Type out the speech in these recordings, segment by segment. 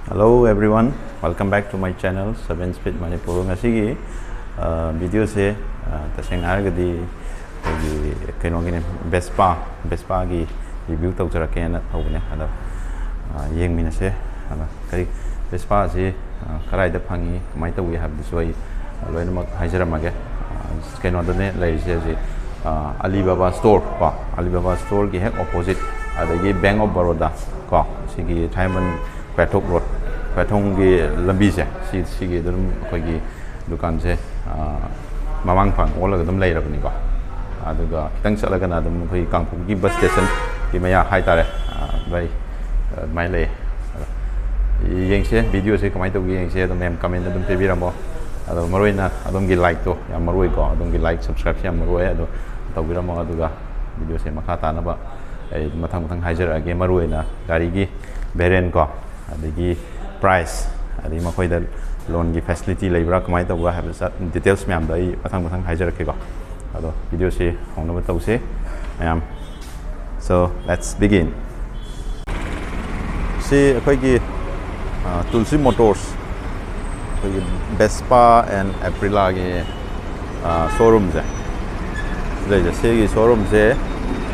Hello everyone, welcome back to my channel 7 Speed Manipur. Ngasi video se taseng argadi kainogini Vespa gi review tawjarake na thawne ada yengmina se ada kari Vespa se karai da phangi kamai tawi habdisu ai loinamak haijaramage kainodane laise je Alibaba store ko Alibaba store gi hek opposite adagi Bank of Baroda ko sigi Thaiman Pathok Road Pathong gi lambi se sigi dum khoi dukan se mamang phang ola dum lai rabni ko aduga kitang chalaga na dum khoi kangpuk gi bus station gi maya hai tare bai mai le yeng se video se kamai to gi yeng se dum em comment dum pe biramo adu maroi na adum gi like to ya maroi ko adum gi like subscribe ya maroi adu to biramo aduga video se makha ta na ba ai mathang haijar age maroi na gari gi Variant ko adagi price adi makhoi da loan gi facility leibra kamai to have details myam da I mathang haijar ke ko ado video se hongna ba tause myam so let's begin see khoi gi Tulsi Motors khoi Vespa and Aprila gi showroom je le se gi showroom je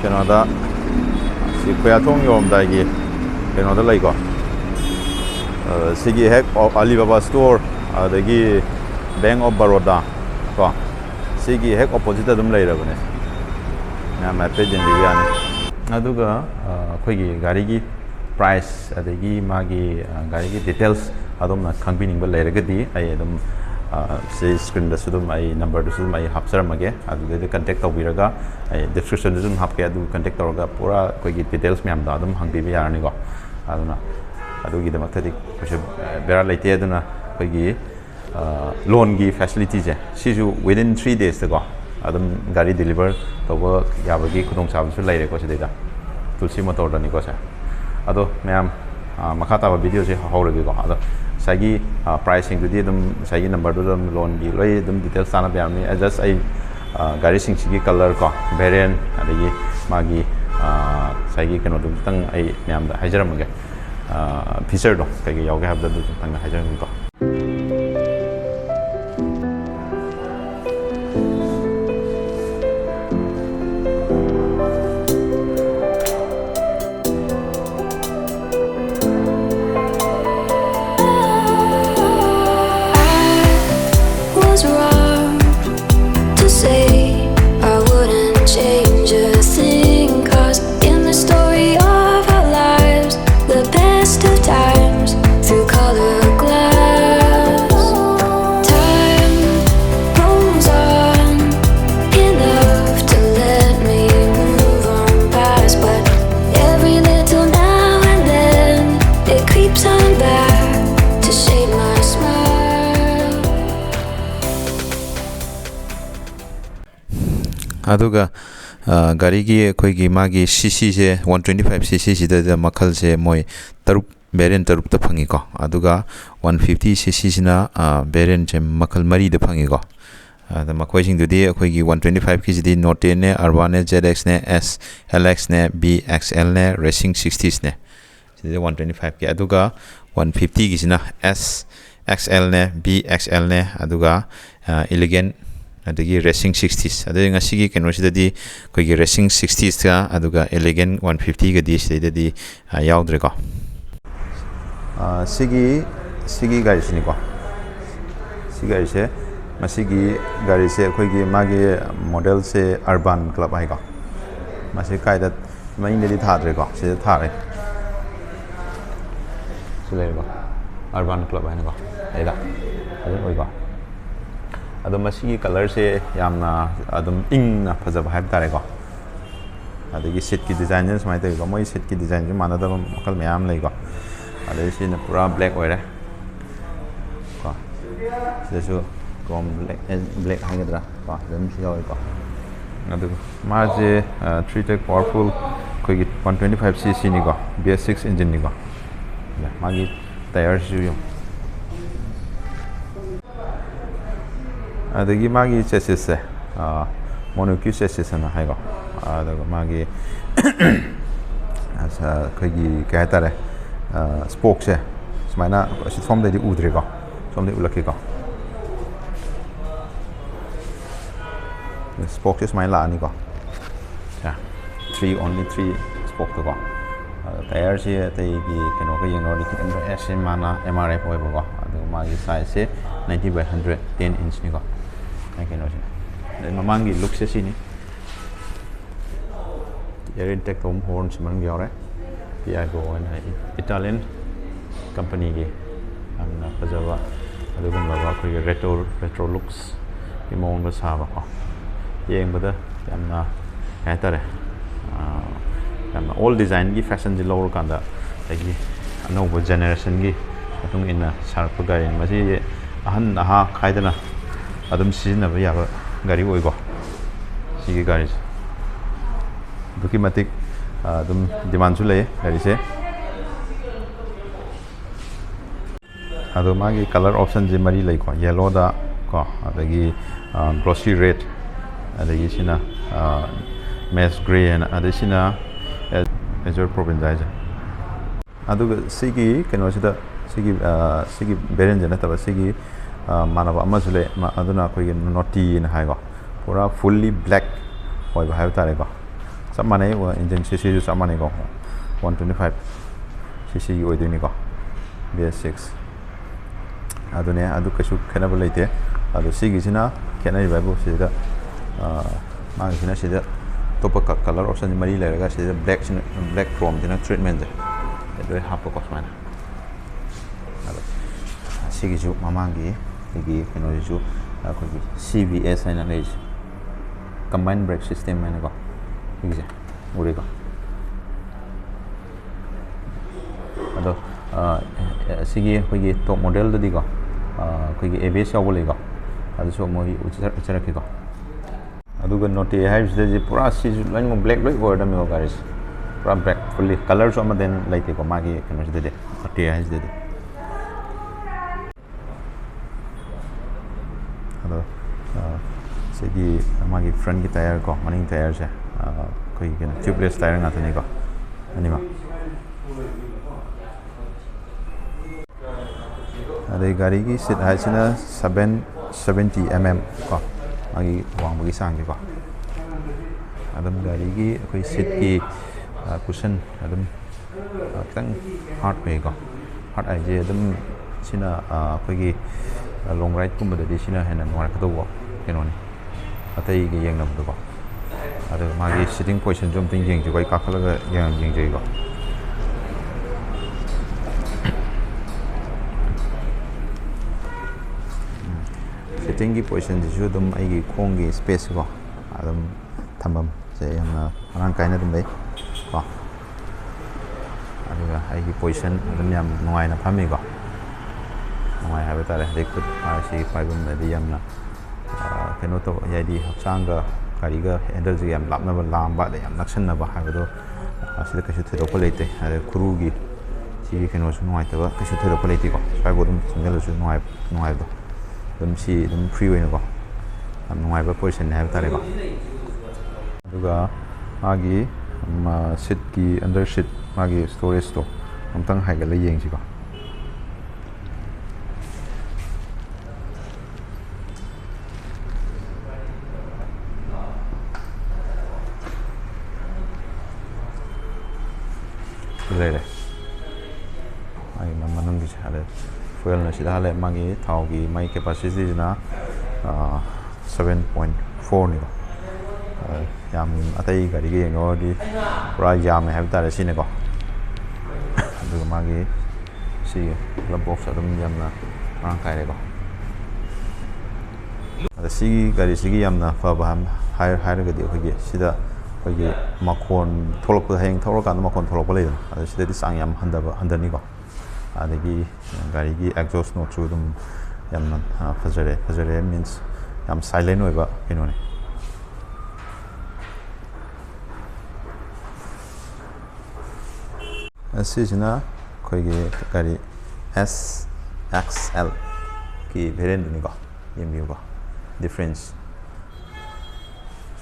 Canada si khoya thong yom da gi Canada lai ko sigi hek Alibaba store adagi Bank of Baroda ko sigi hek opposite dum lai rabane na ma pe jin biyan aduga khoi gi gari gi price adagi magi gari gi details adum na khangbining ba lai ragadi ai adum se screen da sudum ai number da sudum ai hapsaramage adu de contact tawbiraga ai description da sudum hapke adu contact tawraga pura khoi gi details myam da adum hangbi bi yarani ko aduna adugi de maktadi kuch bera laite aduna khoi gi loan gi facility je sisu within 3 days ko adum gari deliver toba yabagi khudong chab su laire ko sideda Tulsi motor da ni ko sa ado myam makata ba video se hawragi ko ado sagi pricing du di dum sagi number du dum loan gi loi dum details sana byam ni just ai gari sing sigi color ko Variant adagi magi sagi kano dum tang ai myam da haijaramage feature do kagi yauge habda du tang haijaram ko aduga gari gi khoi gi magi cc je 125 cc sida makhal se moi tarup Variant tarup ta phangi ko aduga 150 cc sina Variant je makhal mari da phangi ko da makhoi sing dudi khoi gi 125 kg di Note ne Urban ne ZX ne S LX ne BXL ne Racing 60s ne sida 125 ki aduga 150 gi sina S XL ne BXL ne aduga elegant adagi Racing 60s adagi ngasigi keno sidadi koigi Racing 60s ka aduga elegant 150 ga di sidadi yaudre ko sigi gari sini ko sigi gari se masigi gari se koigi magi model se Urban Club ai ko masi kaida mai ne di thadre ko se thare sile ko Urban Club ai ko aida adun oi ko adum masigi color se yamna adum ingna phajaba haib tare ko adagi seat ki design ne smai te ko moi seat ki design ju mana da makal myam lei ko adai se na pura black oi re ko sesu chrome black hangadra ko dum si oi ko adu ma je 3 tech powerful ko 125 cc ni ko BS6 engine ni ko magi tires ju adagi magi chassis se monocoque chassis na haigo adaga magi asa khagi ka tare spoke se sumaina si thom de di udre ko som de ulaki ko spoke is sumaina la ni ko ya only 3 spoke to ko tire si tai gi keno ka yeng no ni s mana mrf oi ko adu ma gi size se 90 by 100 10 inch ni ko ai keno si den mamang gi look se si ni air intake tom horn simang yaw re pi go and Italian company gi amna pajawa adu gun ba ko retro looks ki mong ba sa ba ko yeng ba da amna kai tare amna all design gi fashion ji lower kanda agi anova generation gi atung ina sharp gari masi ahan aha khaidana adum sizna ba ya ba gari oi go sigi gari Bukimatic dum demand su le gari se ado magi color option je mari lai ko yellow da ko adagi glossy red adagi sina mesh gray and adisina azure province adu sigi keno sida sigi variant jana taba sigi manaba amazule aduna ko noti na hai go pura fully black hoi ba hai tare ko samane engine cc ju samane ko 125 cc oi dini ko bs6 adune adu kasu khena balaite adu sigi sina khena ba bu sida ma sina sida top color option mari lega sida black chrome sina treatment adu hap ko mana adu sigi ju mamangi igi keno ju ko cvs ina nei combined brake system mana ko 이제 우리가 아도 시기 거기 또 모델도 디가 거기 ABS 하고 레가 아주 저 뭐 우체라키가 아두가 노티 하이브스데 पूरा 시즈 line में black word में होगा इस पूरा black fully colour सो में then like को मागी convert दे naughty हाइब्स दे आदो सिगी मागी फ्रंट की टायर को मनिंग टायर से कोई के tubeless tyre ngata ni ko anima ade gari ki sit height sina 770 mm ko agi wang bagi sang ko adam gari ki koi sit ki cushion adam tang hard pe ko hard ai je adam sina koi ki long ride kum da di sina hena ngwa ka do ko keno ni atai gi yeng nam do ko ada magi sitting position jom ting jeng joi ka khala ga yang jeng joi go sitting gi position ju dum ai gi khong gi space go adam thamam se yang rang kai na dum dei ko ada ai gi position dum yam ngai na phami go ngai ha ba ta le kut si pai bum na di yam na keno to ya di hapsang ga kariga handle ji yam lapna ba lamba de yam naksan na ba ha do asida kasu thedo ko leite ade kuru gi si keno su noi ta ba kasu thedo ko leite ko sai bo dum single su noi do dum si dum freeway ko am noi ba position ha ta re ko aduga agi sit ki under sit magi storage to amtang hai ga le yeng ji ko le ai manung gi hale fuel na sida hale magi thau gi mai capacity na 7.4 ni yam atai gari gi no di pura yam ha ta si ne ko du magi si la box adum yam na rang kai re ko ada si gari si gi yam na fa ba hai ga di ko gi sida 거기 마콘 톨로크 행 톨로크 안 마콘 톨로크 레이든 시대디 쌍얌 한다니고 아데기 가리기 exhaust note 좀 얌만 파저레 means 얌 silent 왜 봐 이노네 시즈나 거기 가리 SXL 기 베렌드니고 예미고 difference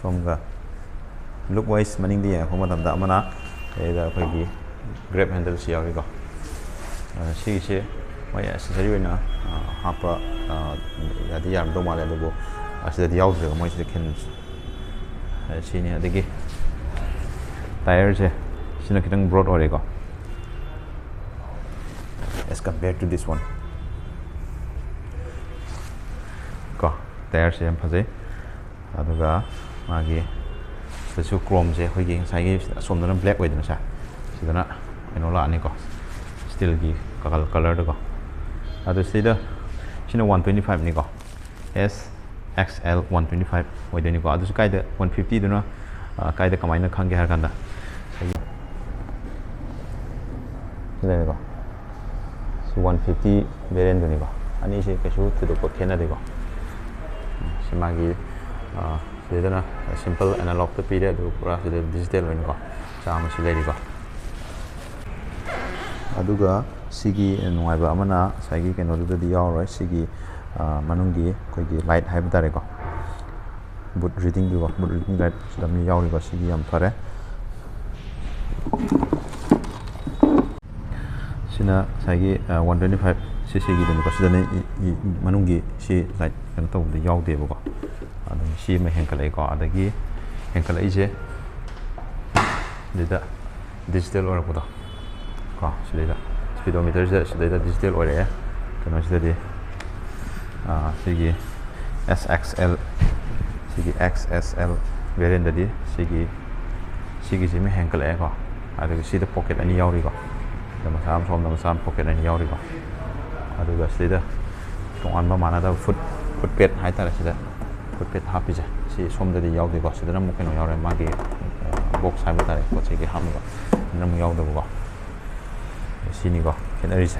somga look wise maning dia ko matam da mana e da phai gi grab handle si yawi ko ꯁꯤꯒꯤꯁꯦ ꯃꯣꯏ accessory ꯑꯣꯏꯅ ꯍꯥꯞꯄ ꯌꯥꯗꯤ ꯌꯥꯔꯝꯗꯧ ꯃꯥꯜꯂꯦ ꯑꯗꯨꯕꯨ ꯑꯁꯤꯗꯗꯤ ꯌꯥꯎꯗ꯭ꯔꯦꯕ ꯃꯣꯏꯁꯤꯗ ꯈꯤꯟꯕꯁꯦ ꯁꯤꯅꯤ ꯑꯗꯒꯤ ꯇꯥꯏꯌꯔꯁꯦ sina kitang broad orego as compared to this one ko tire se yam phajai aduga magi sidasu chrome je hoigi sai somdana black oidana sa sidana eno la ani ko steel gi color ko adu sida sina 125 ni ko s xl 125 oidani ko adu kai da 150 duna kai da kamaina khange har kanda đây này số 150 variant này có anh ấy sẽ cái số từ độ kén này có xem mà cái thế đó là simple analog tới pi đấy được ra sẽ digital này có sao mà sẽ đây có aduga sigi ngoài bả mà na sai cái nó được đi ao rồi sigi manung gi koi gi light hai bata ko boot reading gi ko boot reading light sedam ni yaw ri ko sigi am thare sina sai 125 cc gi den ko sidane manung gi si light kan to de yaw de ko adum si me hen kalai ko adagi hen kalai je deda digital or ko da ko sida speedometer je sida digital or ya kan sida de sigi SXL sigi XSL variant di sigi jimi hankel e ko adu sida pocket ani yauri ko dama sam pocket ani yauri ko adu ga sida tongan ba mana da foot pad hai ta sida foot pad happy je si som da di yauri ko sida nam keno yauri ma gi box hai ta ko sigi ham ko nam yaw da ko sini ko ken ari je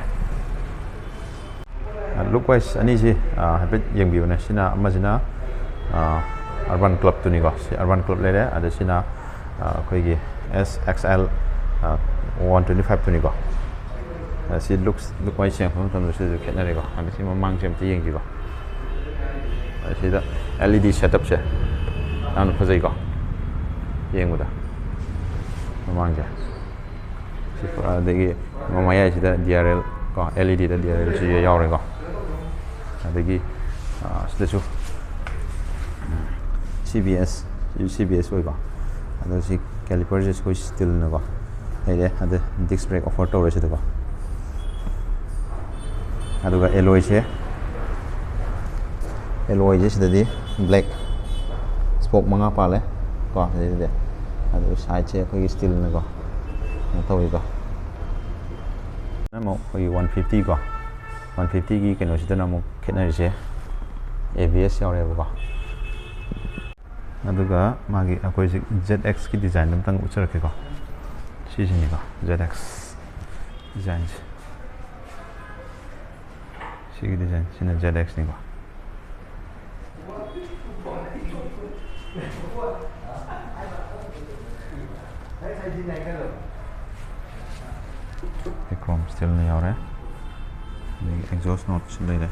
look wise ani ji habit yang bi na sina amazina urban club tu ni ko urban club le le ada sina koi gi SXL 125 tu ni ko si look wise yang phom si ke na re ko ami si mang jem ti yang ji ko si da LED setup se an phajai ko yang mu da mang ja si fa de gi mamaya si da DRL ko LED da DRL si yaw re ko adagi sidasu CBS oiba ado si caliper je koi still na ba hele ade disc brake offer to rese ba aduga alloy je sidadi black spoke manga pale ko de ado side che koi still na ko to wi ko na mo koi 150 ko 150 gi keno sidana mo khena je ABS yaw re ba aduga magi akoi ZX ki design nam tang uchar ke ko si jini ko ZX design si ki design sina ZX ni ko chrome still ni yaw re exhaust note sin lai re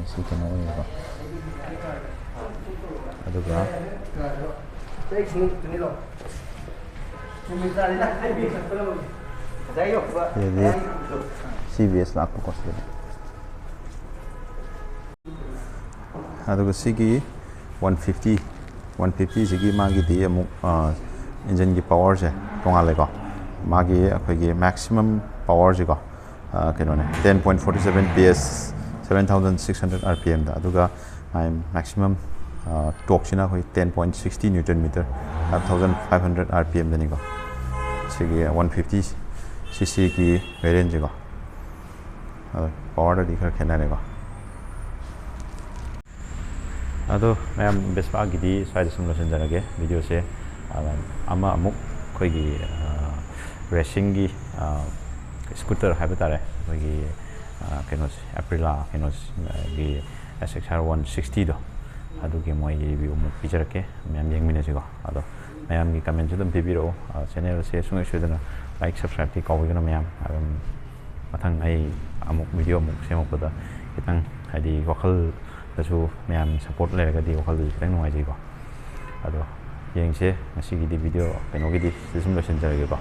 si kana ni ko aduga jadi CBS lakko ko sila aduga sigi 150 sigi magi di amuk engine gi power je tongale ko magi akhoi gi maximum power je ko keno ne 10.47 PS 7600 rpm da aduga maximum torque sina koi 10.60 newton meter 1500 rpm dani ko sigi 150 cc ki variant ko power da dikhar khena ne ko ado mayam Vespa gi di side simulation jarage video se ama amuk koi gi racing gi scooter haibitare koi gi kenos Aprila kenos gi SXR 160 do adugi moi review mu picture ke mayam yengmine sigo ado mayam gi comment judam bibiro channel se sungai sudana like subscribe ti kawigana mayam mathang ai amuk video mu semok pada kitang hadi wakal dasu mayam support le ga di wakal kitang nuai ji ko ado yengse masigi di video kenogi di simulation jarage ko